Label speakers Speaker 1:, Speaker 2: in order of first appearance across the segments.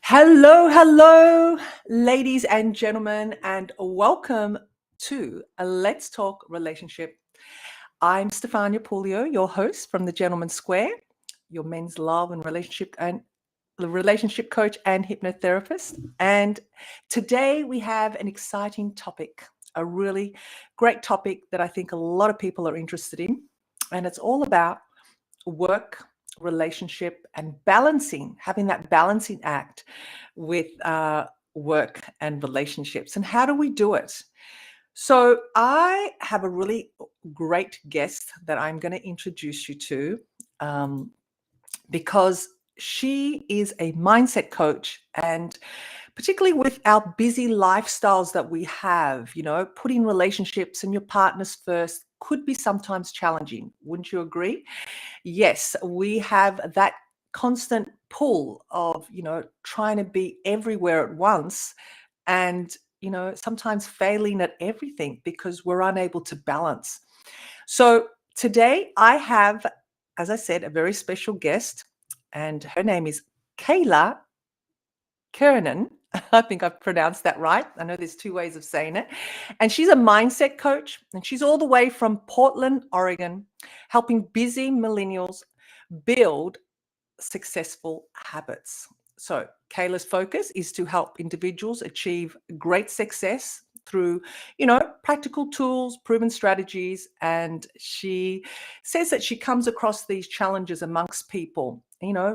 Speaker 1: Hello, ladies and gentlemen, and welcome to Let's Talk Relationship. I'm Stefania Pulio, your host from the Gentleman's Square, your men's love and relationship coach and hypnotherapist. And today we have an exciting topic, a really great topic that I think a lot of people are interested in, and it's all about work, relationship, and having that balancing act with work and relationships. And how do we do it? So I have a really great guest that I'm going to introduce you to, because she is a mindset coach, and particularly with our busy lifestyles that we have, putting relationships and your partners first could be sometimes challenging. Wouldn't you agree? Yes, we have that constant pull of, trying to be everywhere at once and, sometimes failing at everything because we're unable to balance. So today I have, as I said, a very special guest, and her name is Kayla Kieran. I think I've pronounced that right. I know there's two ways of saying it. And she's a mindset coach, and she's all the way from Portland, Oregon, helping busy millennials build successful habits. So Kayla's focus is to help individuals achieve great success through, practical tools, proven strategies. And she says that she comes across these challenges amongst people,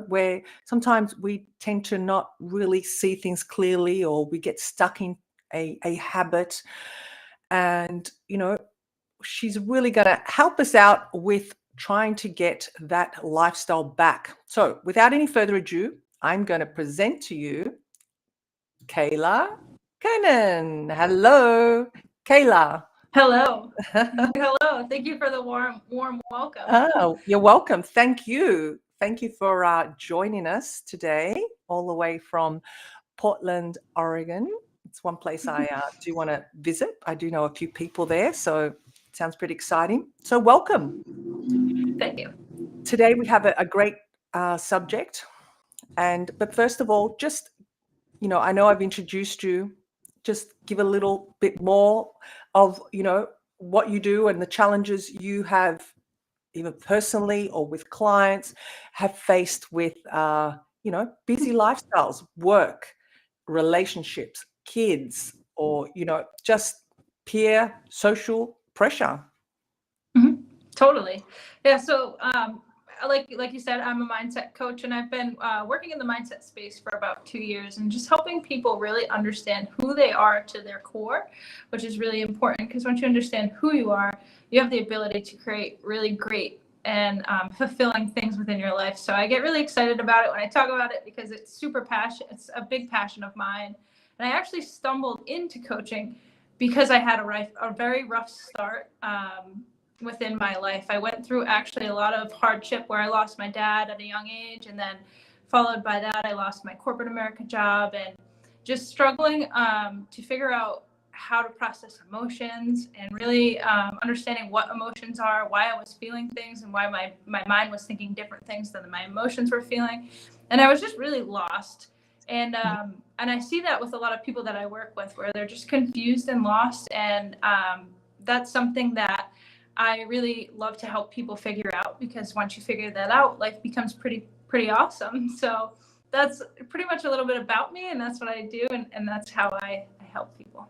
Speaker 1: where sometimes we tend to not really see things clearly, or we get stuck in a habit. And, she's really going to help us out with trying to get that lifestyle back. So without any further ado, I'm going to present to you Kayla Kiernan. Hello, Kayla.
Speaker 2: Hello. Hello. Thank you for the warm welcome.
Speaker 1: Oh, you're welcome. Thank you. Thank you for joining us today, all the way from Portland, Oregon. It's one place I do want to visit. I do know a few people there, so it sounds pretty exciting. So welcome.
Speaker 2: Thank you.
Speaker 1: Today we have a great subject, but first of all, just I know I've introduced you. Just give a little bit more of what you do and the challenges you have, either personally or with clients, have faced with busy lifestyles, work, relationships, kids, or just peer social pressure.
Speaker 2: Mhm. Totally. Yeah. So, like you said, I'm a mindset coach, and I've been working in the mindset space for about 2 years, and just helping people really understand who they are to their core, which is really important, because once you understand who you are, you have the ability to create really great and fulfilling things within your life. So I get really excited about it when I talk about it, because it's super passion. It's a big passion of mine, and I actually stumbled into coaching because I had a very rough start. Within my life, I went through actually a lot of hardship, where I lost my dad at a young age, and then followed by that I lost my corporate America job, and just struggling to figure out how to process emotions, and really understanding what emotions are, why I was feeling things, and why my mind was thinking different things than my emotions were feeling. And I was just really lost. And I see that with a lot of people that I work with, where they're just confused and lost. And that's something that I really love to help people figure out, because once you figure that out, life becomes pretty awesome. So that's pretty much a little bit about me, and that's what I do, and that's how I help people.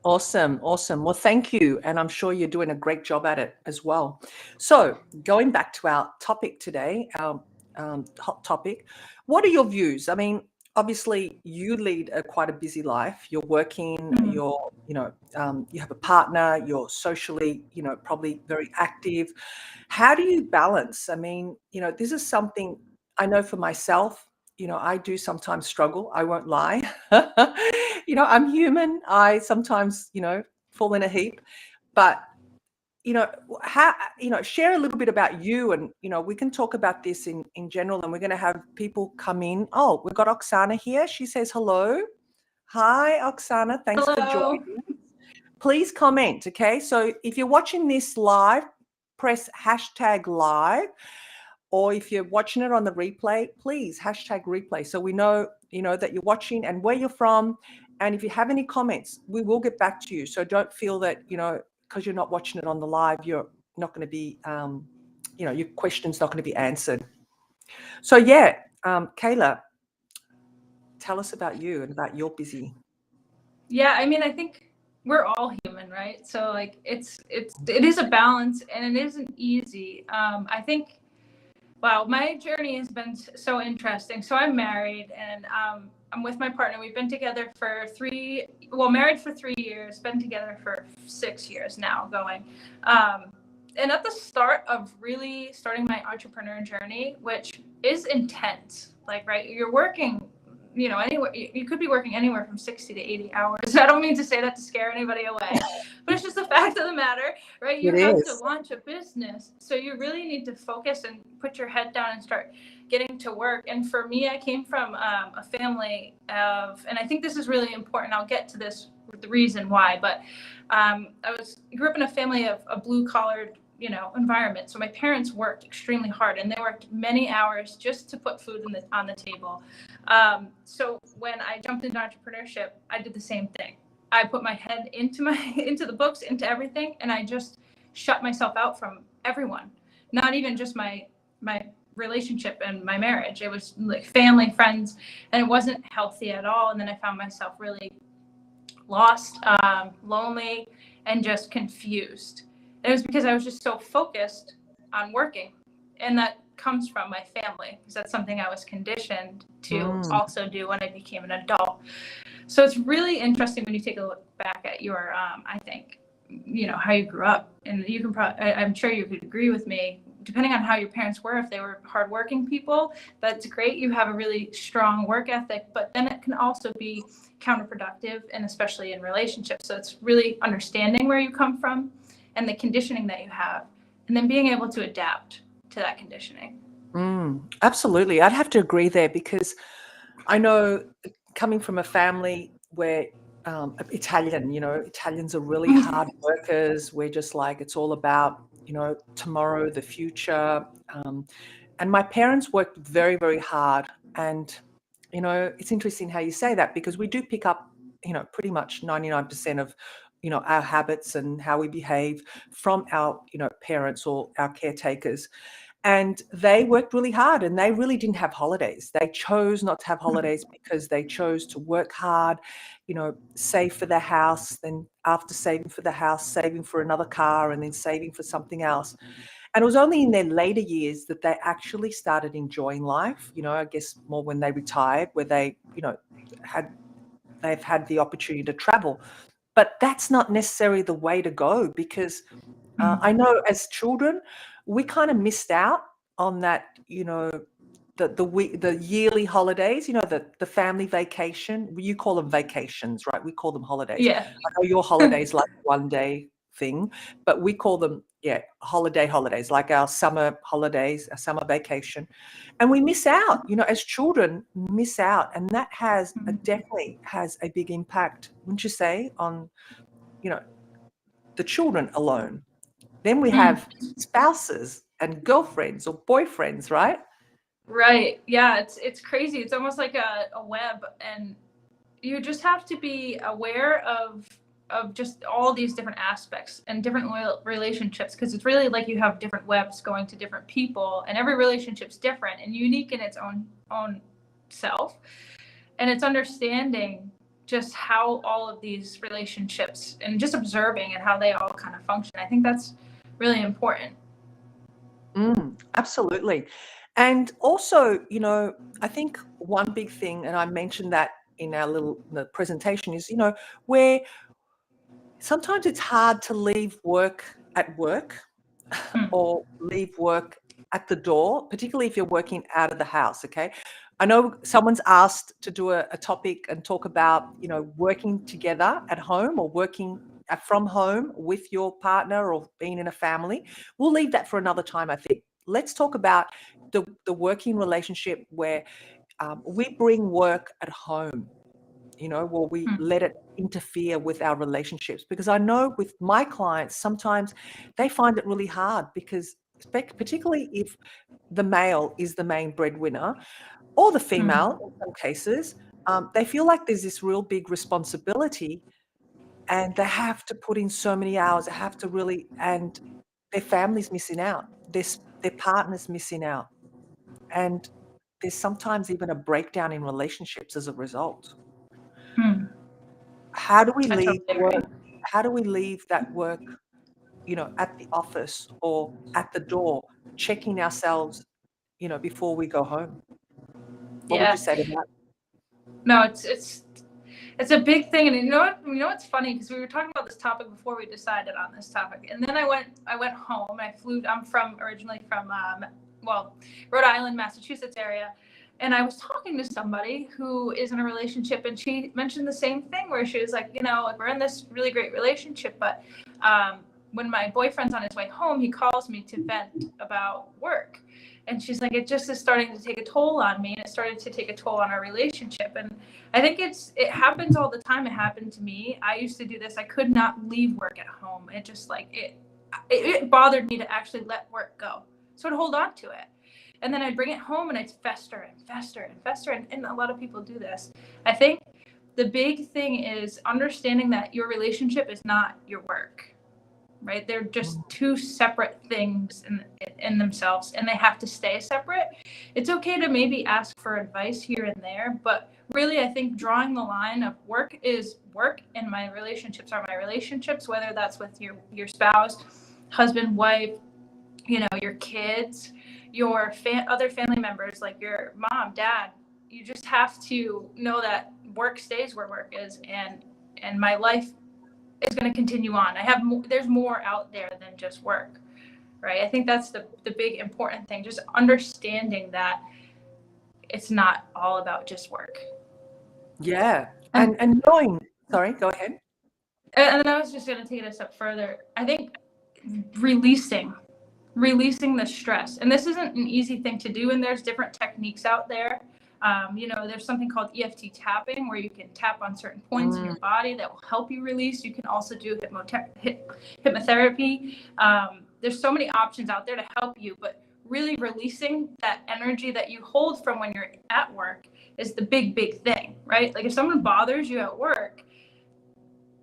Speaker 1: Awesome. Well, thank you. And I'm sure you're doing a great job at it as well. So going back to our topic today, our hot topic, what are your views? I mean, obviously you lead quite a busy life. You're working,
Speaker 2: Mhm.
Speaker 1: you have a partner, you're socially, probably very active. How do you balance? I mean, this is something I know for myself. I do sometimes struggle. I won't lie. I'm human. I sometimes, fall in a heap. But, how, share a little bit about you, and, we can talk about this in general, and we're going to have people come in. Oh, we've got Oksana here. She says hello. Hi, Oksana. Thanks for
Speaker 2: Hello.
Speaker 1: joining. Please comment, okay? So if you're watching this live, press #live, or if you're watching it on the replay, please #replay, so we know, that you're watching and where you're from. And if you have any comments, we will get back to you. So don't feel that, because you're not watching it on the live, you're not going to be, your question's not going to be answered. So yeah, Kayla, tell us about you and about your busy.
Speaker 2: Yeah, I mean, I think we're all human, right? So like it is a balance, and it isn't easy. I think, wow, my journey has been so interesting. So I'm married, and I'm with my partner. We've been together for married for 3 years, been together for 6 years now going. And at the start of really starting my entrepreneur journey, which is intense, like, right, you're working, anywhere, you could be working anywhere from 60 to 80 hours. I don't mean to say that to scare anybody away, but it's just the fact of the matter, right? You have to launch a business. So you really need to focus and put your head down and start getting to work. And for me, I came from a family of, and I think this is really important, I'll get to this, the reason why, but I grew up in a family of a blue collared, environment. So my parents worked extremely hard, and they worked many hours just to put food on the table. So when I jumped into entrepreneurship, I did the same thing. I put my head into the books, into everything, and I just shut myself out from everyone. Not even just my relationship and my marriage. It was like family, friends, and it wasn't healthy at all. And then I found myself really lost, lonely, and just confused. And it was because I was just so focused on working. And that comes from my family, because that's something I was conditioned to also do when I became an adult. So it's really interesting when you take a look back at your, I think, how you grew up. And you can I'm sure you could agree with me, depending on how your parents were, if they were hardworking people, that's great. You have a really strong work ethic, but then it can also be counterproductive, and especially in relationships. So it's really understanding where you come from and the conditioning that you have, and then being able to adapt to that conditioning.
Speaker 1: Absolutely. I'd have to agree there, because I know, coming from a family where Italian, Italians are really hard workers. We're just like, it's all about, tomorrow, the future. And my parents worked very, very hard. And, it's interesting how you say that, because we do pick up, pretty much 99% of, our habits and how we behave from our, parents or our caretakers. And they worked really hard, and they really didn't have holidays. They chose not to have holidays because they chose to work hard, save for their house. Then after saving for the house, saving for another car, and then saving for something else. And it was only in their later years that they actually started enjoying life, I guess more when they retired, where they, they've had the opportunity to travel. But that's not necessarily the way to go, because I know as children, we kind of missed out on that, the yearly holidays, the family vacation. You call them vacations, right? We call them holidays.
Speaker 2: Yeah.
Speaker 1: I know your holidays like one day thing, but we call them, holidays, like our summer holidays, our summer vacation. And we miss out, as children, miss out. And that definitely has a big impact, wouldn't you say, on, the children alone. Then we have spouses and girlfriends or boyfriends, right?
Speaker 2: Right. Yeah, it's crazy. It's almost like a web, and you just have to be aware of just all these different aspects and different relationships, because it's really like you have different webs going to different people, and every relationship's different and unique in its own self. And it's understanding just how all of these relationships, and just observing and how they all kind of function. I think that's really important.
Speaker 1: Absolutely. And also, I think one big thing, and I mentioned that in the presentation, is, where sometimes it's hard to leave work at work or leave work at the door, particularly if you're working out of the house. Okay. I know someone's asked to do a topic and talk about, working together at home or working from home with your partner or being in a family. We'll leave that for another time, I think. Let's talk about the working relationship where we bring work at home, or we let it interfere with our relationships. Because I know with my clients, sometimes they find it really hard because, particularly if the male is the main breadwinner or the female in some cases, they feel like there's this real big responsibility and they have to put in so many hours. They have to really, and their family's missing out. Their partner's missing out. And there's sometimes even a breakdown in relationships as a result.
Speaker 2: Hmm.
Speaker 1: How do we
Speaker 2: I
Speaker 1: leave
Speaker 2: totally agree.
Speaker 1: work? How do we leave that work, at the office or at the door, checking ourselves, before we go home? What would you
Speaker 2: Yeah.
Speaker 1: say to that?
Speaker 2: No, it's a big thing, and what's funny, because we were talking about this topic before we decided on this topic, and then I went home. I'm originally from Rhode Island, Massachusetts area, and I was talking to somebody who is in a relationship, and she mentioned the same thing where she was like, like we're in this really great relationship, but when my boyfriend's on his way home, he calls me to vent about work. And she's like, it just is starting to take a toll on me, and it started to take a toll on our relationship. And I think it happens all the time. It happened to me. I used to do this. I could not leave work at home. It just it bothered me to actually let work go. So I'd hold on to it. And then I'd bring it home and I'd fester and fester and fester. And a lot of people do this. I think the big thing is understanding that your relationship is not your work. Right? They're just two separate things in themselves, and they have to stay separate. It's okay to maybe ask for advice here and there, but really I think drawing the line of work is work and my relationships are my relationships, whether that's with your spouse, husband, wife, your kids, your other family members like your mom, dad. You just have to know that work stays where work is, and my life is going to continue on. There's more out there than just work, right? I think that's the big important thing, just understanding that it's not all about just work.
Speaker 1: Yeah. And knowing, sorry, go ahead.
Speaker 2: And then I was just going to take it a step further. I think releasing the stress, and this isn't an easy thing to do, and there's different techniques out there. There's something called EFT tapping where you can tap on certain points in your body that will help you release. You can also do hypnotherapy. There's so many options out there to help you, but really releasing that energy that you hold from when you're at work is the big thing, right? Like if someone bothers you at work,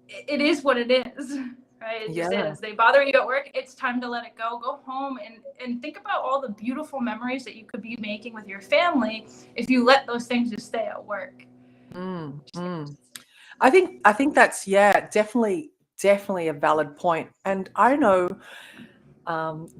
Speaker 2: it is what it is. Right? It just is. They bother you at work. It's time to let it go. Go home and think about all the beautiful memories that you could be making with your family if you let those things just stay at work.
Speaker 1: I think that's definitely a valid point. And I know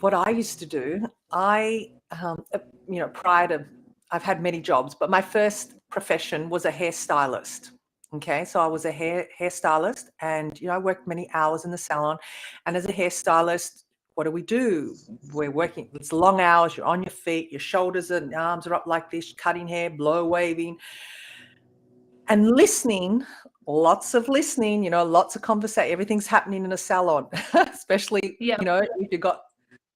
Speaker 1: what I used to do. Prior to, I've had many jobs, but my first profession was a hairstylist. Okay, so I was a hairstylist, and I worked many hours in the salon. And as a hairstylist, what do? We're working. It's long hours. You're on your feet. Your shoulders and arms are up like this, cutting hair, blow waving, and listening. Lots of listening. Lots of conversation. Everything's happening in a salon, especially if you've got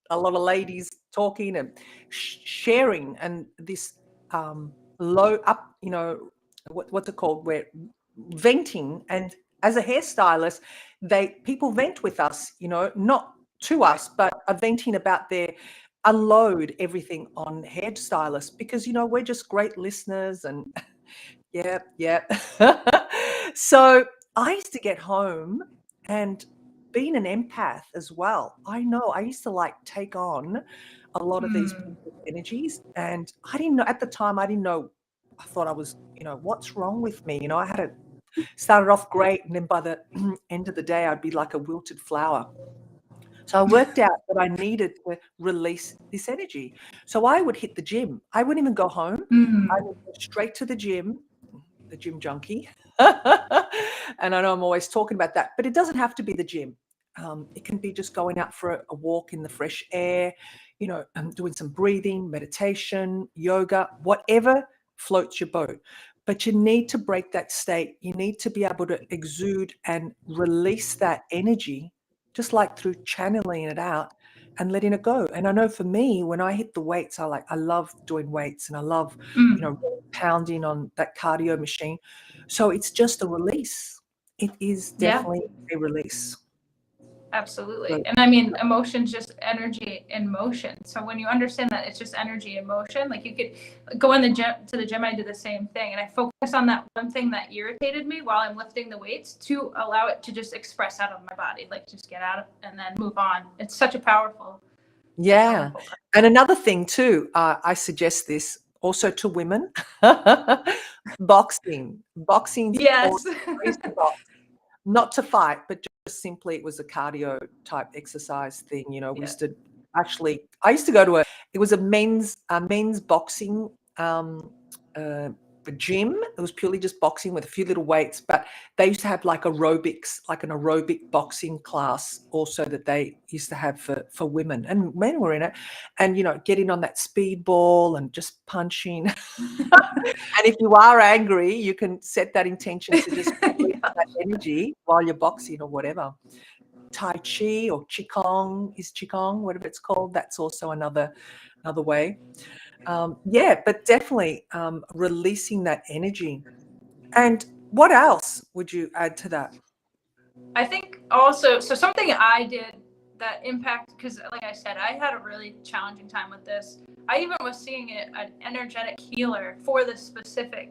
Speaker 1: a lot of ladies talking and sharing, and this low up. What's it called? Where venting. And as a hairstylist, people vent with us, not to us, but are venting about their unload everything on hairstylists, because we're just great listeners. And yeah. So I used to get home, and being an empath as well, I know I used to take on a lot of these energies, and I didn't know at the time. I thought I was, what's wrong with me? I had started off great, and then by the end of the day, I'd be like a wilted flower. So I worked out that I needed to release this energy. So I would hit the gym. I wouldn't even go home. I would go straight to the gym junkie. And I know I'm always talking about that, but it doesn't have to be the gym. It can be just going out for a walk in the fresh air, doing some breathing, meditation, yoga, whatever floats your boat. But you need to break that state. You need to be able to exude and release that energy, just like through channeling it out and letting it go. And I know for me, when I hit the weights, I love doing weights, and I love,
Speaker 2: Mm.
Speaker 1: really pounding on that cardio machine. So it's just a release. It is
Speaker 2: Yeah.
Speaker 1: definitely a release.
Speaker 2: Absolutely.
Speaker 1: So,
Speaker 2: And I mean, emotion's just energy in motion. So when you understand that it's just energy in motion, like you could go in the gym to the gym, I do the same thing. And I focus on that one thing that irritated me while I'm lifting the weights to allow it to just express out of my body, like just get out and then move on. It's such a powerful,
Speaker 1: yeah.
Speaker 2: powerful.
Speaker 1: And another thing too, I suggest this also to women. Boxing. Boxing's
Speaker 2: Yes.
Speaker 1: awesome. I used to box. Not to fight, but just simply it was a cardio type exercise thing. We
Speaker 2: Yeah.
Speaker 1: used to I used to go to it was a men's boxing a gym. It was purely just boxing with a few little weights, but they used to have like aerobics, like an aerobic boxing class also that they used to have for women, and men were in it. And, getting on that speed ball and just punching. And if you are angry, you can set that intention to just release
Speaker 2: Yeah.
Speaker 1: that energy while you're boxing or whatever. Tai Chi or Qigong, whatever it's called. That's also another way. Yeah, but definitely releasing that energy. And what else would you add to that?
Speaker 2: I think also, so something I did that impacted, because like I said, I had a really challenging time with this. I even was seeing it an energetic healer for this specific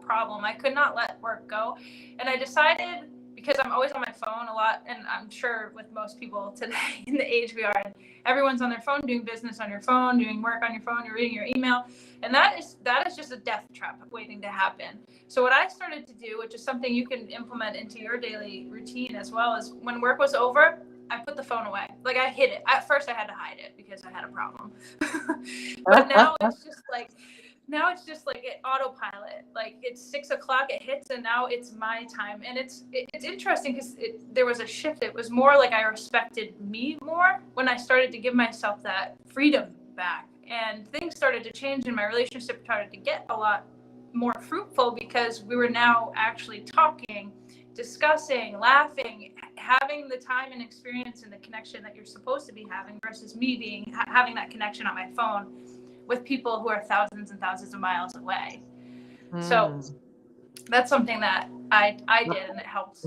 Speaker 2: problem. I could not let work go. And I decided, because I'm always on my phone a lot, and I'm sure with most people today in the age we are in, everyone's on their phone, doing business on your phone, doing work on your phone, you're reading your email. And that is just a death trap waiting to happen. So what I started to do, which is something you can implement into your daily routine as well, is when work was over, I put the phone away. Like I hid it. At first I had to hide it because I had a problem. But now it's just like autopilot. Like it's 6 o'clock, it hits, and now it's my time. And it's interesting because there was a shift. It was more like I respected me more when I started to give myself that freedom back. And things started to change, and my relationship started to get a lot more fruitful because we were now actually talking, discussing, laughing, having the time and experience and the connection that you're supposed to be having, versus me having that connection on my phone with people who are thousands and thousands of miles away. So that's something that I did, and it helped.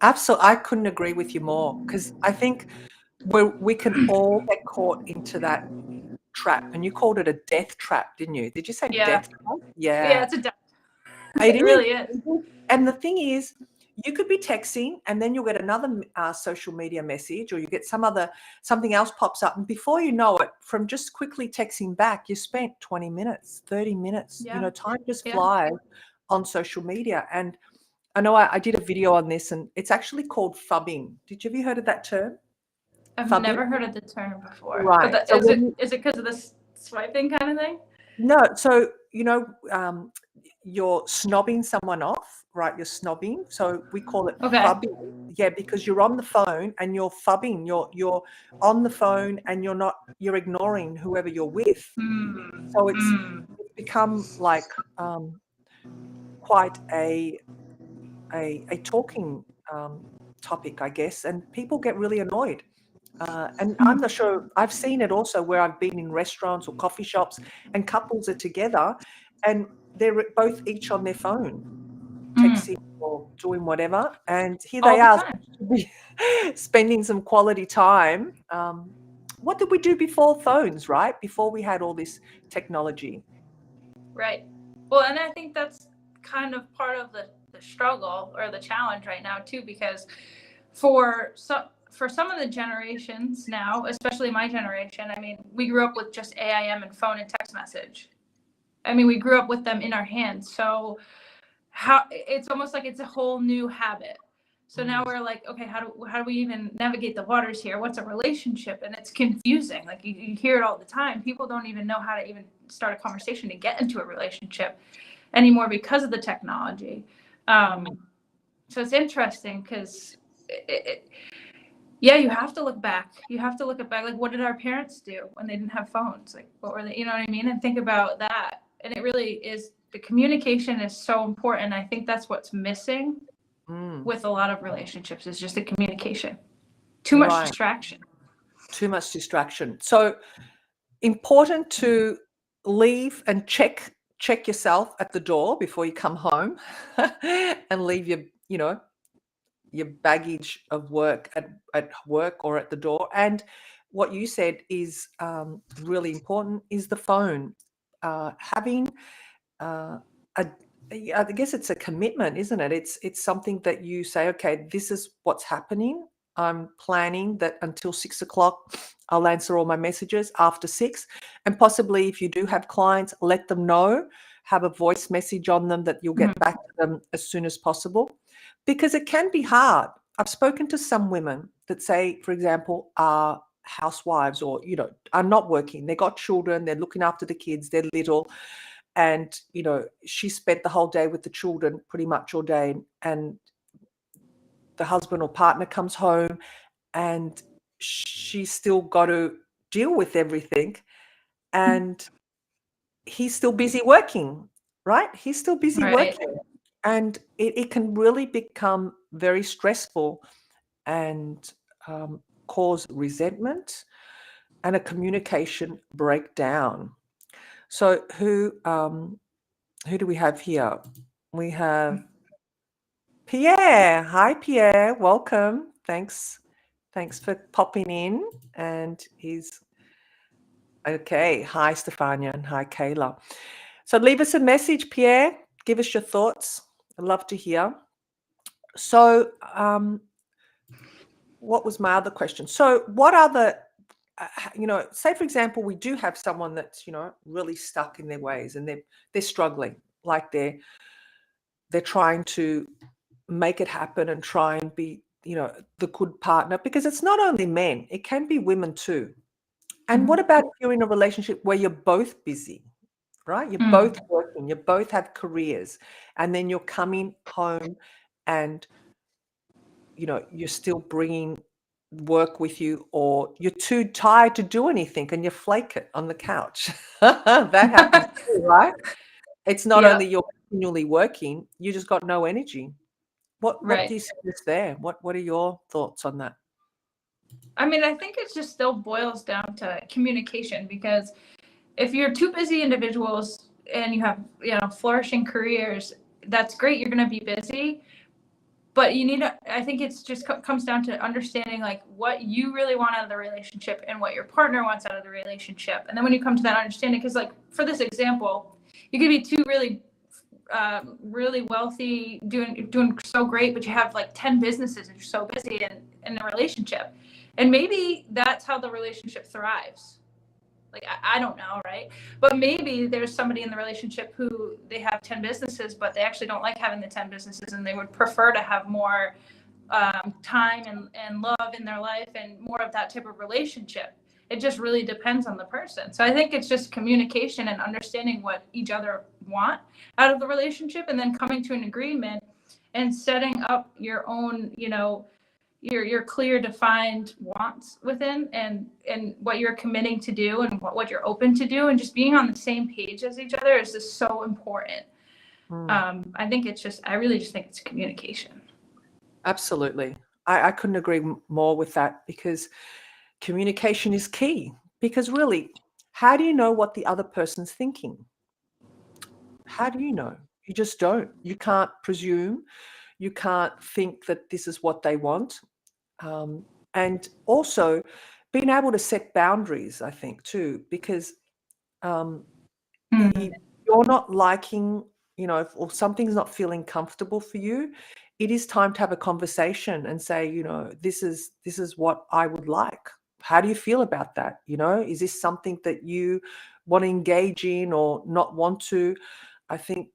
Speaker 1: Absolutely. I couldn't agree with you more, because I think we can all get caught into that trap. And you called it a death trap, didn't you? Did you say
Speaker 2: Yeah.
Speaker 1: death trap?
Speaker 2: Yeah,
Speaker 1: Yeah.
Speaker 2: it's a death.
Speaker 1: It
Speaker 2: It
Speaker 1: is.
Speaker 2: really is.
Speaker 1: And the thing is, you could be texting and then you'll get another social media message, or you get something else pops up. And before you know it, from just quickly texting back, you spent 20 minutes, 30 minutes.
Speaker 2: Yeah.
Speaker 1: Time just
Speaker 2: Yeah.
Speaker 1: flies on social media. And I know I did a video on this, and it's actually called fubbing. Have you heard of that term?
Speaker 2: I've
Speaker 1: Fubbing?
Speaker 2: never heard of the term before.
Speaker 1: Right.
Speaker 2: But
Speaker 1: So
Speaker 2: is it because of this swiping kind of thing?
Speaker 1: No, so you're snobbing someone off, right? You're snobbing. So we call it
Speaker 2: Okay.
Speaker 1: fubbing. Yeah, because you're on the phone and you're fubbing. You're on the phone and you're ignoring whoever you're with. So it's become like quite a talking topic, I guess, and people get really annoyed. And I'm not sure, I've seen it also where I've been in restaurants or coffee shops and couples are together and they're both each on their phone, texting or doing whatever. And here
Speaker 2: All
Speaker 1: they
Speaker 2: the
Speaker 1: are
Speaker 2: time.
Speaker 1: spending some quality time. What did we do before phones, right? Before we had all this technology.
Speaker 2: Right. Well, and I think that's kind of part of the struggle or the challenge right now too, because for some of the generations now, especially my generation, I mean, we grew up with just AIM and phone and text message. I mean, we grew up with them in our hands. So it's almost like it's a whole new habit. So now we're like, okay, how do we even navigate the waters here? What's a relationship? And it's confusing. Like you hear it all the time. People don't even know how to even start a conversation to get into a relationship anymore because of the technology. So it's interesting because you have to look back. You have to look back. Like, what did our parents do when they didn't have phones? Like, what were they? You know what I mean? And think about that. And it really is, the communication is so important. I think that's what's missing with a lot of relationships, is just the communication. Too much distraction.
Speaker 1: Too much distraction. So important to leave and check yourself at the door before you come home and leave your baggage of work at work or at the door. And what you said is really important, is the phone. Having I guess it's a commitment, isn't it? It's something that you say, okay, this is what's happening. I'm planning that until 6 o'clock, I'll answer all my messages. After 6, and possibly if you do have clients, let them know. Have a voice message on them that you'll get back to them as soon as possible, because it can be hard. I've spoken to some women that say, for example, are housewives, or are not working. They got children. They're looking after the kids. They're little. And, she spent the whole day with the children pretty much all day, and the husband or partner comes home and she's still got to deal with everything, and he's still busy working, right? He's still busy working. And it can really become very stressful and cause resentment and a communication breakdown. So who do we have here? We have Pierre. Hi, Pierre. Welcome. Thanks for popping in. And he's okay. Hi, Stefania, and hi, Kayla. So leave us a message, Pierre. Give us your thoughts. I'd love to hear. So, what was my other question? So, what other, say for example, we do have someone that's really stuck in their ways, and they're struggling, like they're trying to make it happen and try and be the good partner, because it's not only men, it can be women too. And what about if you're in a relationship where you're both busy, right? You're both working, you both have careers, and then you're coming home and you're still bringing work with you, or you're too tired to do anything and you flake it on the couch. That happens too, right? It's not only you're continually working, you just got no energy. What do you suggest there? What are your thoughts on that?
Speaker 2: I mean, I think it just still boils down to communication, because if you're two busy individuals and you have, flourishing careers, that's great. You're going to be busy, but you need to, I think it's just comes down to understanding like what you really want out of the relationship and what your partner wants out of the relationship. And then when you come to that understanding, because like for this example, you could be two really wealthy, doing so great, but you have like 10 businesses and you're so busy in the relationship. And maybe that's how the relationship thrives. Like, I don't know, right? But maybe there's somebody in the relationship who they have 10 businesses, but they actually don't like having the 10 businesses, and they would prefer to have more time and love in their life and more of that type of relationship. It just really depends on the person. So I think it's just communication and understanding what each other want out of the relationship, and then coming to an agreement and setting up your own, your clear defined wants within, and what you're committing to do and what you're open to do, and just being on the same page as each other is just so important. I think I really just think it's communication.
Speaker 1: Absolutely. I couldn't agree more with that, because communication is key. Because really, how do you know what the other person's thinking? How do you know? You just don't. You can't presume. You can't think that this is what they want. And also being able to set boundaries, I think, too, because if you're not liking, or something's not feeling comfortable for you, it is time to have a conversation and say, this is what I would like. How do you feel about that? Is this something that you want to engage in or not want to? I think,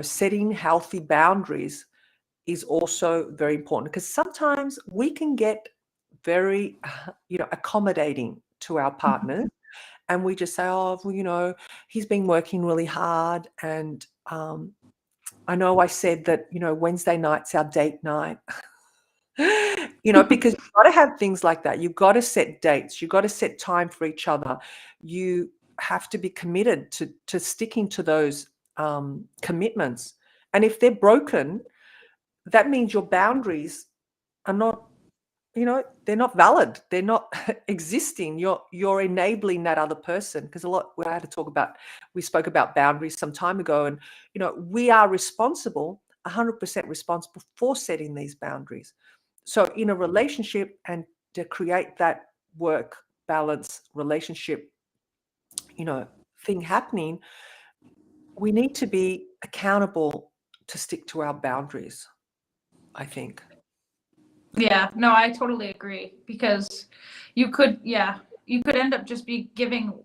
Speaker 1: setting healthy boundaries is also very important, because sometimes we can get very, accommodating to our partners. And we just say, oh, well, he's been working really hard. And I know I said that, Wednesday night's our date night. Because you've got to have things like that. You've got to set dates. You've got to set time for each other. You have to be committed to sticking to those commitments. And if they're broken, that means your boundaries are not, they're not valid. They're not existing. You're enabling that other person. Because we spoke about boundaries some time ago, and we are responsible, 100% responsible for setting these boundaries. So in a relationship, and to create that work balance relationship, thing happening, we need to be accountable to stick to our boundaries, I think.
Speaker 2: Yeah, no, I totally agree, because you could end up just be giving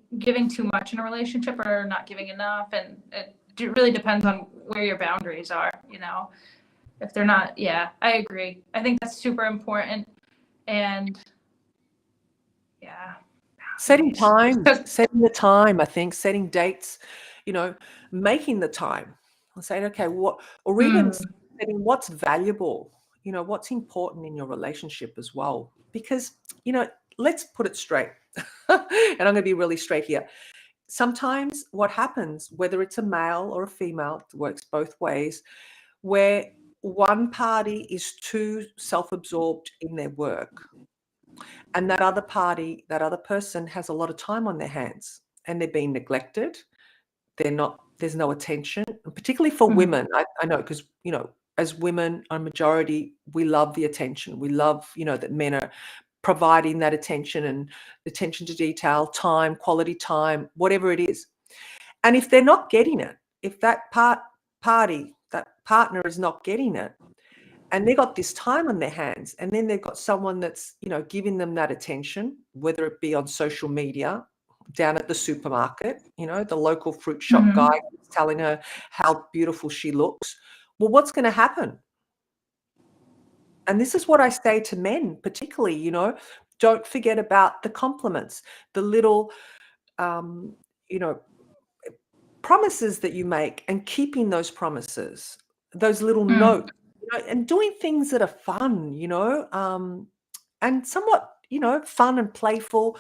Speaker 2: too much in a relationship, or not giving enough, and it really depends on where your boundaries are, if they're not. Yeah, I agree. I think that's super important. And yeah,
Speaker 1: Setting the time, I think, setting dates, making the time, and saying, okay, or even setting what's valuable, what's important in your relationship as well. Because, let's put it straight, and I'm going to be really straight here. Sometimes what happens, whether it's a male or a female, it works both ways, where one party is too self-absorbed in their work, and that other person has a lot of time on their hands, and they're being neglected. There's no attention, and particularly for women. I know, because, as women, a majority, we love the attention. We love, that men are providing that attention, and attention to detail, time, quality time, whatever it is. And if they're not getting it, if that partner is not getting it, and they got this time on their hands, and then they've got someone that's, giving them that attention, whether it be on social media, down at the supermarket, the local fruit shop guy is telling her how beautiful she looks. Well, what's going to happen? And this is what I say to men, particularly, don't forget about the compliments, the little, promises that you make, and keeping those promises, those little notes, and doing things that are fun, and somewhat, fun and playful,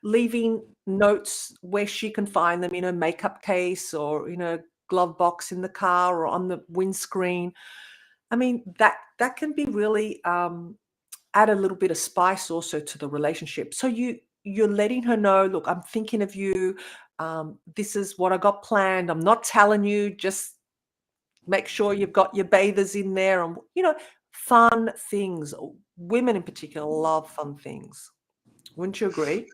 Speaker 1: leaving notes where she can find them in a makeup case, or in a glove box in the car, or on the windscreen. I mean, that can be really add a little bit of spice also to the relationship. So you're letting her know, look, I'm thinking of you. This is what I got planned. I'm not telling you, just make sure you've got your bathers in there, and, fun things. Women in particular love fun things. Wouldn't you agree?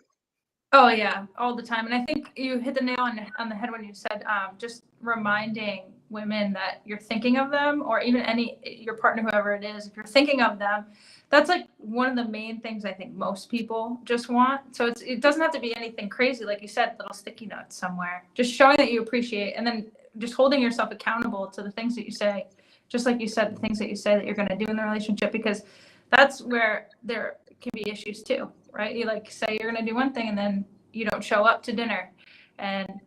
Speaker 2: Oh yeah, all the time. And I think you hit the nail on the head when you said just reminding women that you're thinking of them, or even your partner, whoever it is, if you're thinking of them, that's like one of the main things I think most people just want. So it doesn't have to be anything crazy, like you said, little sticky notes somewhere, just showing that you appreciate, and then just holding yourself accountable to the things that you say, just like you said, the things that you say that you're going to do in the relationship, because that's where there can be issues too, right? You say you're going to do one thing, and then you don't show up to dinner, and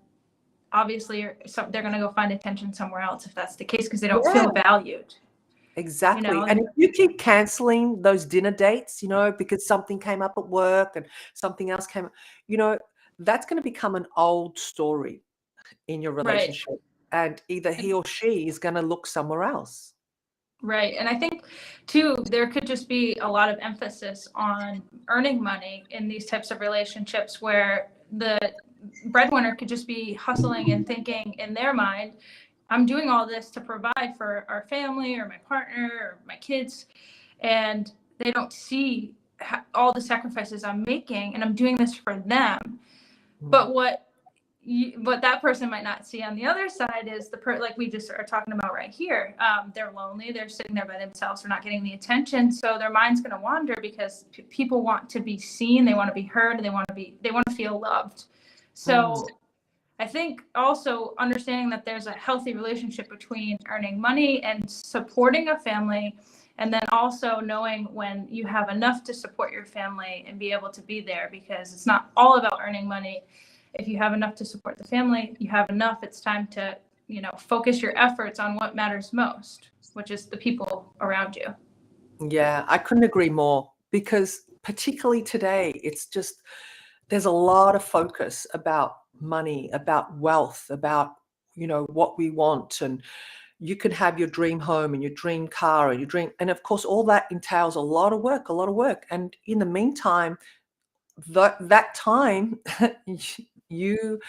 Speaker 2: obviously they're going to go find attention somewhere else if that's the case, because they don't feel valued.
Speaker 1: Exactly. And if you keep canceling those dinner dates, because something came up at work and something else came up, that's going to become an old story in your relationship. Right. And either he or she is going to look somewhere else.
Speaker 2: Right. And I think too, there could just be a lot of emphasis on earning money in these types of relationships, where the breadwinner could just be hustling and thinking in their mind, I'm doing all this to provide for our family or my partner or my kids. And they don't see all the sacrifices I'm making, and I'm doing this for them. But what that person might not see on the other side is like we just are talking about right here. They're lonely. They're sitting there by themselves. They're not getting the attention. So their mind's going to wander, because people want to be seen. They want to be heard. And they want to feel loved. So I think also understanding that there's a healthy relationship between earning money and supporting a family, and then also knowing when you have enough to support your family and be able to be there, because it's not all about earning money. If you have enough to support the family, you have enough, it's time to, focus your efforts on what matters most, which is the people around you.
Speaker 1: Yeah, I couldn't agree more, because particularly today, it's just, there's a lot of focus about money, about wealth, about, what we want. And you can have your dream home and your dream car and and of course, all that entails a lot of work, a lot of work. And in the meantime, that time you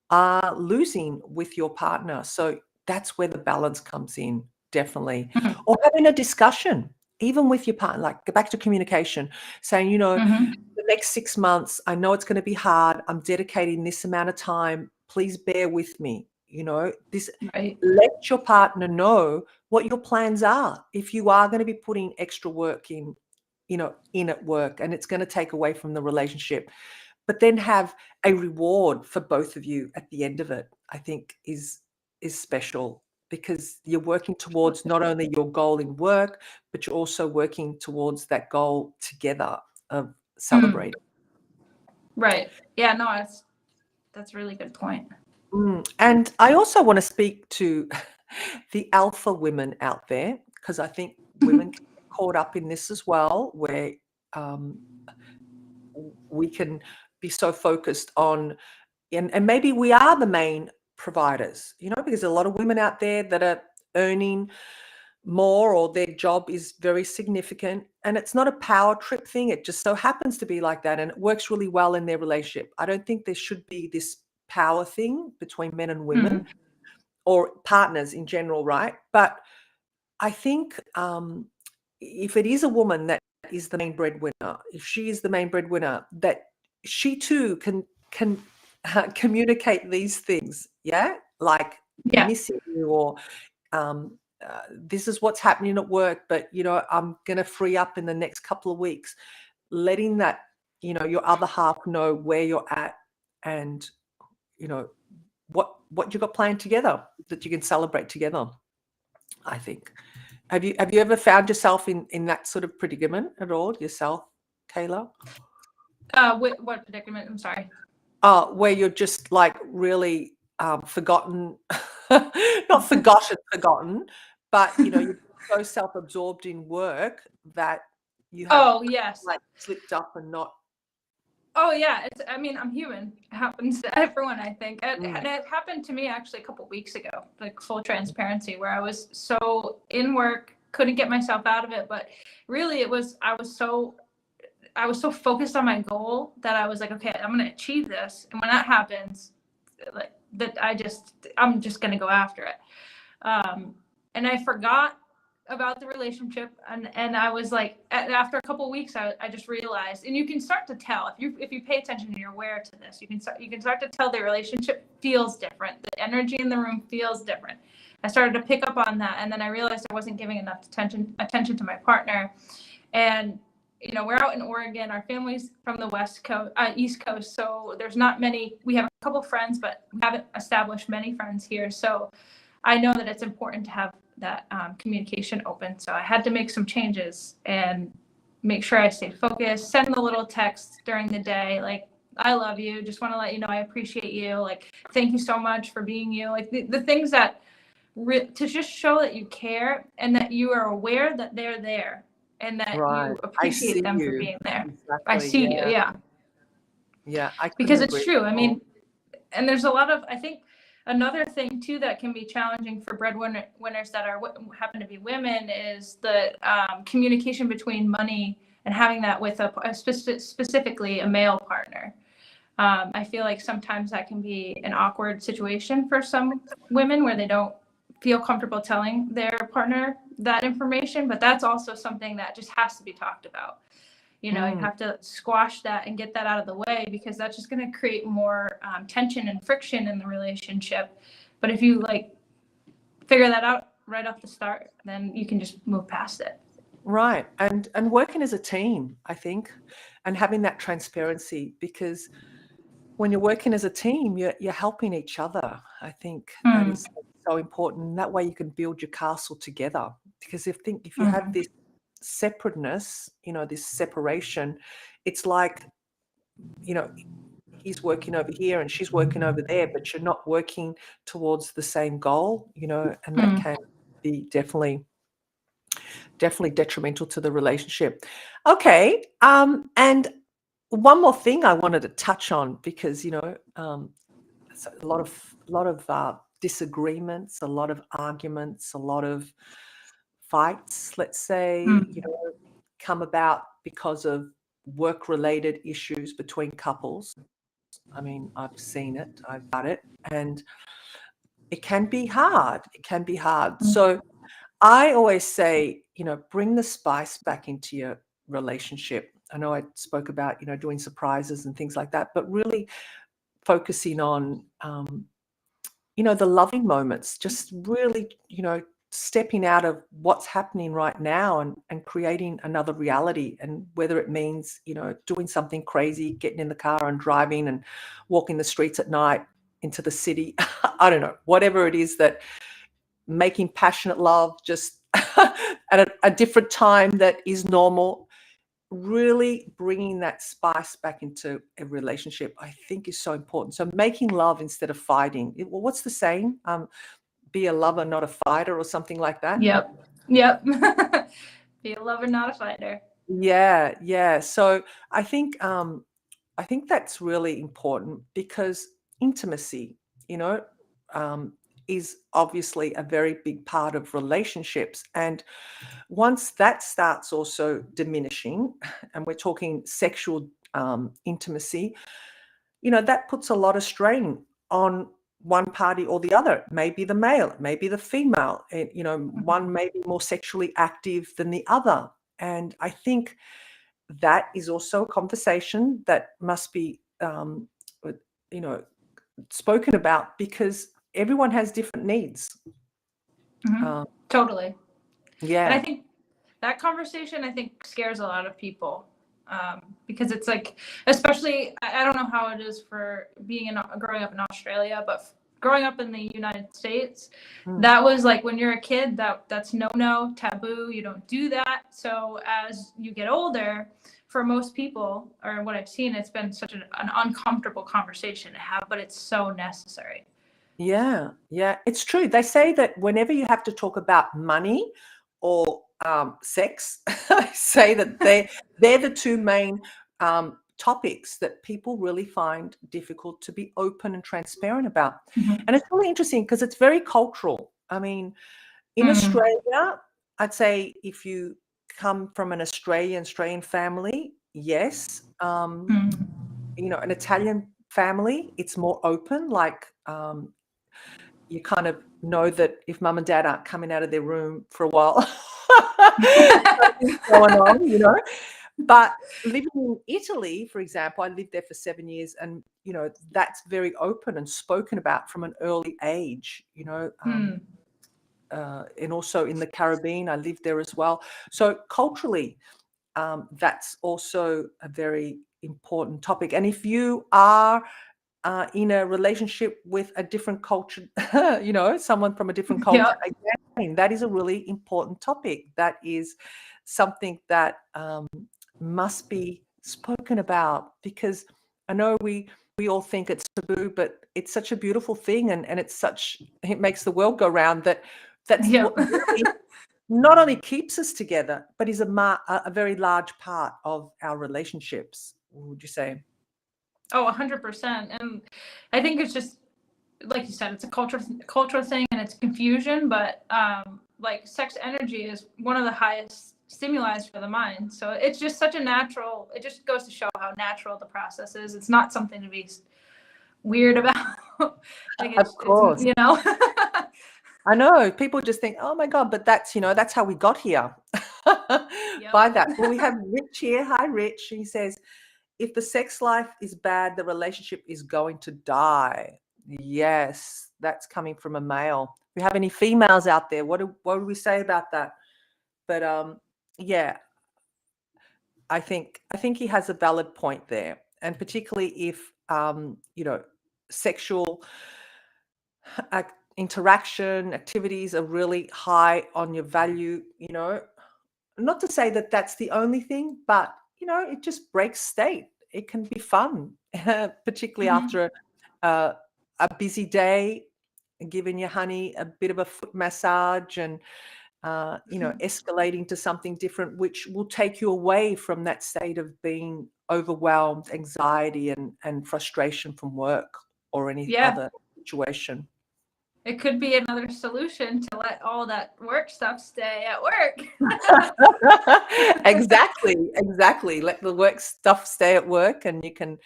Speaker 1: are losing with your partner. So that's where the balance comes in, definitely.
Speaker 2: Mhm.
Speaker 1: Or having a discussion, even with your partner, like go back to communication, saying,
Speaker 2: Mhm.
Speaker 1: the next 6 months, I know it's going to be hard. I'm dedicating this amount of time. Please bear with me. This,
Speaker 2: Right.
Speaker 1: let your partner know what your plans are. If you are going to be putting extra work in at work, and it's going to take away from the relationship, but then have a reward for both of you at the end of it, I think is special, because you're working towards not only your goal in work, but you're also working towards that goal together of celebrating.
Speaker 2: Right. Yeah, no, that's a really good point.
Speaker 1: And I also want to speak to the alpha women out there, because I think women can get caught up in this as well, where um, we can be so focused on, and maybe we are the main providers, because a lot of women out there that are earning more, or their job is very significant, and it's not a power trip thing. It just so happens to be like that, and it works really well in their relationship. I don't think there should be this power thing between men and women, or partners in general, right? But I think if it is a woman that is the main breadwinner, if she is the main breadwinner, that she too can communicate these things, yeah, like
Speaker 2: Yeah.
Speaker 1: missing you, or this is what's happening at work, but I'm gonna free up in the next couple of weeks. Letting that your other half know where you're at, and what you got planned together, that you can celebrate together, I think. Have you ever found yourself in that sort of predicament at all yourself, Kayla?
Speaker 2: What predicament? I'm sorry.
Speaker 1: Where you're just like really forgotten, not forgotten, but you're so self-absorbed in work that you have
Speaker 2: Oh, yes.
Speaker 1: like slipped up and not.
Speaker 2: Oh, yeah. I mean, I'm human. It happens to everyone, I think. And
Speaker 1: Mm.
Speaker 2: it happened to me actually a couple weeks ago, like full transparency, where I was so in work, couldn't get myself out of it. But really, I was so focused on my goal that I was like, okay, I'm going to achieve this. And when that happens, like that, I'm just going to go after it. And I forgot about the relationship, and I was like, after a couple of weeks, I just realized, and you can start to tell if you pay attention and you're aware to this, you can start to tell the relationship feels different, the energy in the room feels different. I started to pick up on that, and then I realized I wasn't giving enough attention to my partner. And we're out in Oregon. Our family's from the East Coast, so there's not many. We have a couple friends, but we haven't established many friends here. So I know that it's important to have that communication open. So I had to make some changes and make sure I stayed focused, send a little text during the day, like, I love you, just want to let you know I appreciate you, like, thank you so much for being you, like the things that to just show that you care and that you are aware that they're there and that
Speaker 1: Right.
Speaker 2: you
Speaker 1: I
Speaker 2: appreciate
Speaker 1: see
Speaker 2: them for
Speaker 1: you.
Speaker 2: being there. I
Speaker 1: Exactly.
Speaker 2: see you,
Speaker 1: Yeah.
Speaker 2: yeah.
Speaker 1: Yeah. I couldn't
Speaker 2: Because it's
Speaker 1: agree
Speaker 2: true. I
Speaker 1: more.
Speaker 2: mean, and there's a lot of, I think another thing too that can be challenging for breadwinners that happen to be women is the communication between money and having that with specifically a male partner. I feel like sometimes that can be an awkward situation for some women where they don't feel comfortable telling their partner that information, but that's also something that just has to be talked about. You have to squash that and get that out of the way, because that's just going to create more tension and friction in the relationship. But if you figure that out right off the start, then you can just move past it.
Speaker 1: Right. And working as a team, I think, and having that transparency, because when you're working as a team, you're helping each other. I think that is so important. That way you can build your castle together. Because if you have this separateness, this separation, it's like, he's working over here and she's working over there, but you're not working towards the same goal, and that can be definitely detrimental to the relationship. Okay. And one more thing I wanted to touch on, because, a lot of disagreements, a lot of arguments, a lot of fights, let's say, come about because of work-related issues between couples. I mean, I've seen it, I've done it, and it can be hard. It can be hard. So I always say, bring the spice back into your relationship. I know I spoke about, doing surprises and things like that, but really focusing on, the loving moments, just really, stepping out of what's happening right now and creating another reality. And whether it means, doing something crazy, getting in the car and driving and walking the streets at night into the city, I don't know, whatever it is, that making passionate love just at a different time that is normal, really bringing that spice back into a relationship, I think, is so important. So making love instead of fighting. Well, what's the saying? Be a lover, not a fighter, or something like that.
Speaker 2: Yep. Be a lover, not a fighter.
Speaker 1: Yeah. So I think that's really important, because intimacy, is obviously a very big part of relationships. And once that starts also diminishing, and we're talking sexual intimacy, that puts a lot of strain on one party or the other. Maybe the male, maybe the female, one may be more sexually active than the other. And I think that is also a conversation that must be, spoken about, because everyone has different needs.
Speaker 2: Totally.
Speaker 1: Yeah.
Speaker 2: And I think that conversation, scares a lot of people, because it's like, especially, I don't know how it is for growing up in Australia, but growing up in the United States, that was like, when you're a kid, that's no, taboo, you don't do that. So as you get older, for most people, or what I've seen, it's been such an uncomfortable conversation to have, but it's so necessary.
Speaker 1: Yeah, it's true. They say that whenever you have to talk about money or sex, they say that they're the two main topics that people really find difficult to be open and transparent about. And it's really interesting, because it's very cultural. I mean, in Australia, I'd say if you come from an Australian family, yes. An Italian family, it's more open. Like, you kind of know that if mum and dad aren't coming out of their room for a while, something's going on. But living in Italy, for example, I lived there for 7 years, and that's very open and spoken about from an early age. And also in the Caribbean, I lived there as well. So culturally, that's also a very important topic. And if you are in a relationship with a different culture, someone from a different culture, again, that is a really important topic. That is something that must be spoken about, because I know we all think it's taboo, but it's such a beautiful thing, and it makes the world go round. That's what really not only keeps us together, but is a very large part of our relationships. What would you say?
Speaker 2: Oh, 100%. And I think it's just, like you said, it's a cultural thing, and it's confusion, but like, sex energy is one of the highest stimuli for the mind. So it's just such it just goes to show how natural the process is. It's not something to be weird about. Like,
Speaker 1: Of course.
Speaker 2: I
Speaker 1: know people just think, oh my God, but that's how we got here. By that. Well, we have Rich here. Hi, Rich. He says, if the sex life is bad, the relationship is going to die. Yes, that's coming from a male. If we have any females out there, what do we say about that? But yeah, I think he has a valid point there, and particularly if sexual interaction activities are really high on your value. Not to say that that's the only thing, but it just breaks state. It can be fun, particularly after a busy day, giving your honey a bit of a foot massage, and escalating to something different, which will take you away from that state of being overwhelmed, anxiety, and frustration from work. or any
Speaker 2: Yeah.
Speaker 1: other situation.
Speaker 2: It could be another solution to let all that work stuff stay at work.
Speaker 1: Exactly. Let the work stuff stay at work, and you can,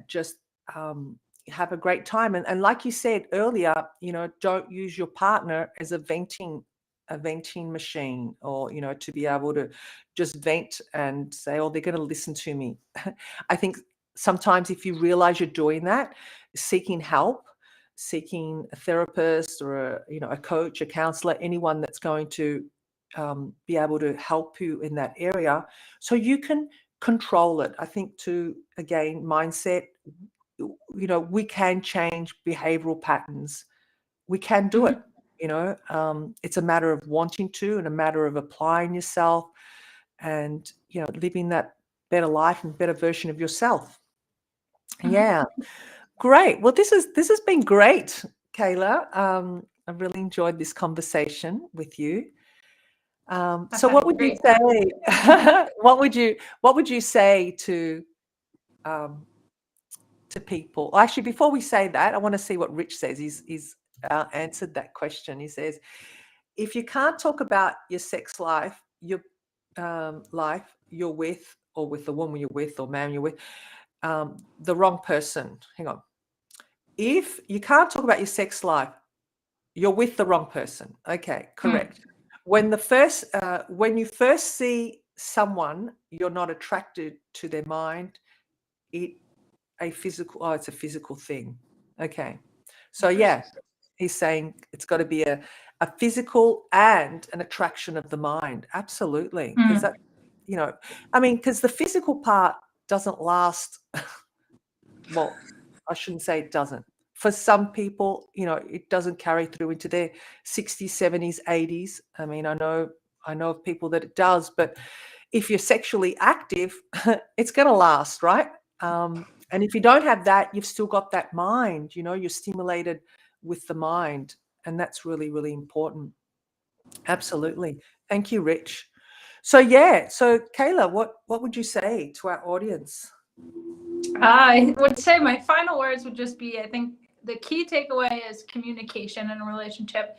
Speaker 1: just have a great time. And like you said earlier, don't use your partner as a venting machine, or to be able to just vent and say, oh, they're going to listen to me. I think sometimes if you realize you're doing that, seeking help, seeking a therapist or a coach, a counselor, anyone that's going to be able to help you in that area, so you can control it. I think again, mindset, we can change behavioral patterns. We can do it. It's a matter of wanting to, and a matter of applying yourself, and living that better life and better version of yourself. Yeah. Great. Well, this has been great, Kayla. I've really enjoyed this conversation with you. So what would you say? What would you say to people? Actually, before we say that, I want to see what Rich says. He's answered that question. He says, if you can't talk about your sex life, your life you're with, or with the woman you're with, or man you're with, the wrong person. Hang on. If you can't talk about your sex life, you're with the wrong person. Okay, correct. When you first see someone, you're not attracted to their mind. It's a physical thing. Okay. So he's saying it's got to be a physical and an attraction of the mind. Absolutely. Because that, because the physical part doesn't last. Well, I shouldn't say it doesn't. For some people, it doesn't carry through into their 60s, 70s, 80s. I mean, I know of people that it does, but if you're sexually active, it's going to last, right? And if you don't have that, you've still got that mind, you're stimulated with the mind. And that's really, really important. Absolutely. Thank you, Rich. So, Kayla, what would you say to our audience?
Speaker 2: I would say my final words would just be, I think the key takeaway is communication in a relationship.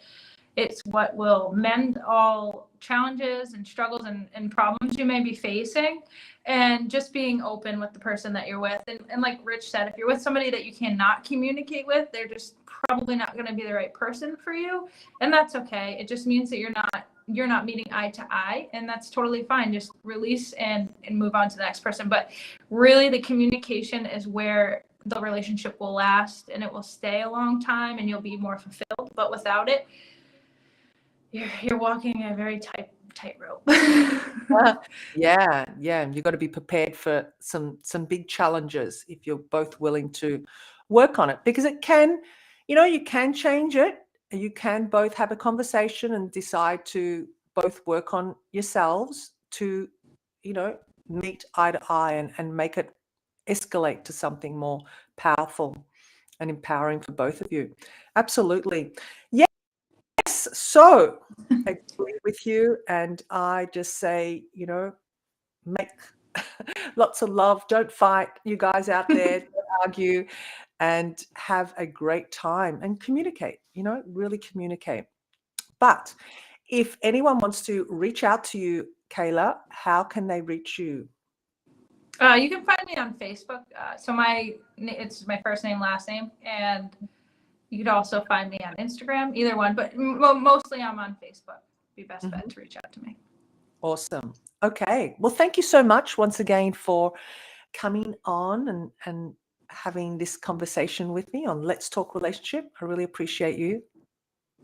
Speaker 2: It's what will mend all challenges and struggles and problems you may be facing, and just being open with the person that you're with. And like Rich said, if you're with somebody that you cannot communicate with, they're just probably not going to be the right person for you. And that's okay. It just means that you're not meeting eye to eye, and that's totally fine. Just release and move on to the next person. But really, the communication is where the relationship will last, and it will stay a long time, and you'll be more fulfilled. But without it, you're walking a very tight rope.
Speaker 1: Yeah. You've got to be prepared for some big challenges if you're both willing to work on it, because it can, you can change it. You can both have a conversation and decide to both work on yourselves to, meet eye to eye and make it escalate to something more powerful and empowering for both of you. Absolutely. Yes. So I agree with you. And I just say, make lots of love. Don't fight, you guys out there. Don't argue, and have a great time and communicate, really communicate. But if anyone wants to reach out to you, Kayla, how can they reach you?
Speaker 2: You can find me on Facebook. So it's my first name, last name, and you could also find me on Instagram, either one, but mostly I'm on Facebook. Be best bet to reach out to me.
Speaker 1: Awesome. Okay. Well, thank you so much once again for coming on and having this conversation with me on Let's Talk Relationship. I really appreciate you.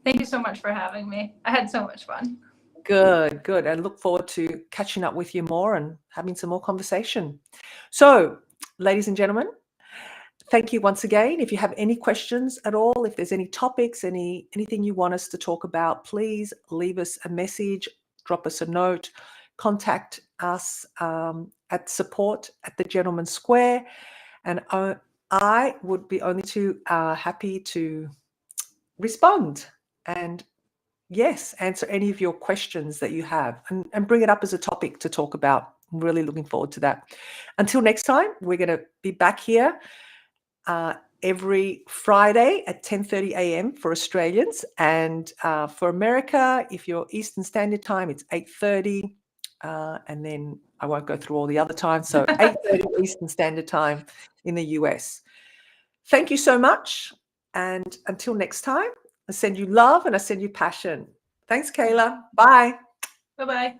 Speaker 2: Thank you so much for having me. I had so much fun.
Speaker 1: Good. I look forward to catching up with you more and having some more conversation. So, ladies and gentlemen, thank you once again. If you have any questions at all, if there's any topics, anything you want us to talk about, please leave us a message, drop us a note, contact us at support@thegentleman's square, and I would be only too happy to respond and answer any of your questions that you have, and bring it up as a topic to talk about. I'm really looking forward to that. Until next time, we're going to be back here every Friday at 10:30 a.m. for Australians. And for America, if you're Eastern Standard Time, it's 8:30. And then I won't go through all the other times. So 8:30 Eastern Standard Time in the US. Thank you so much. And until next time, I send you love and I send you passion. Thanks, Kayla. Bye.
Speaker 2: Bye-bye.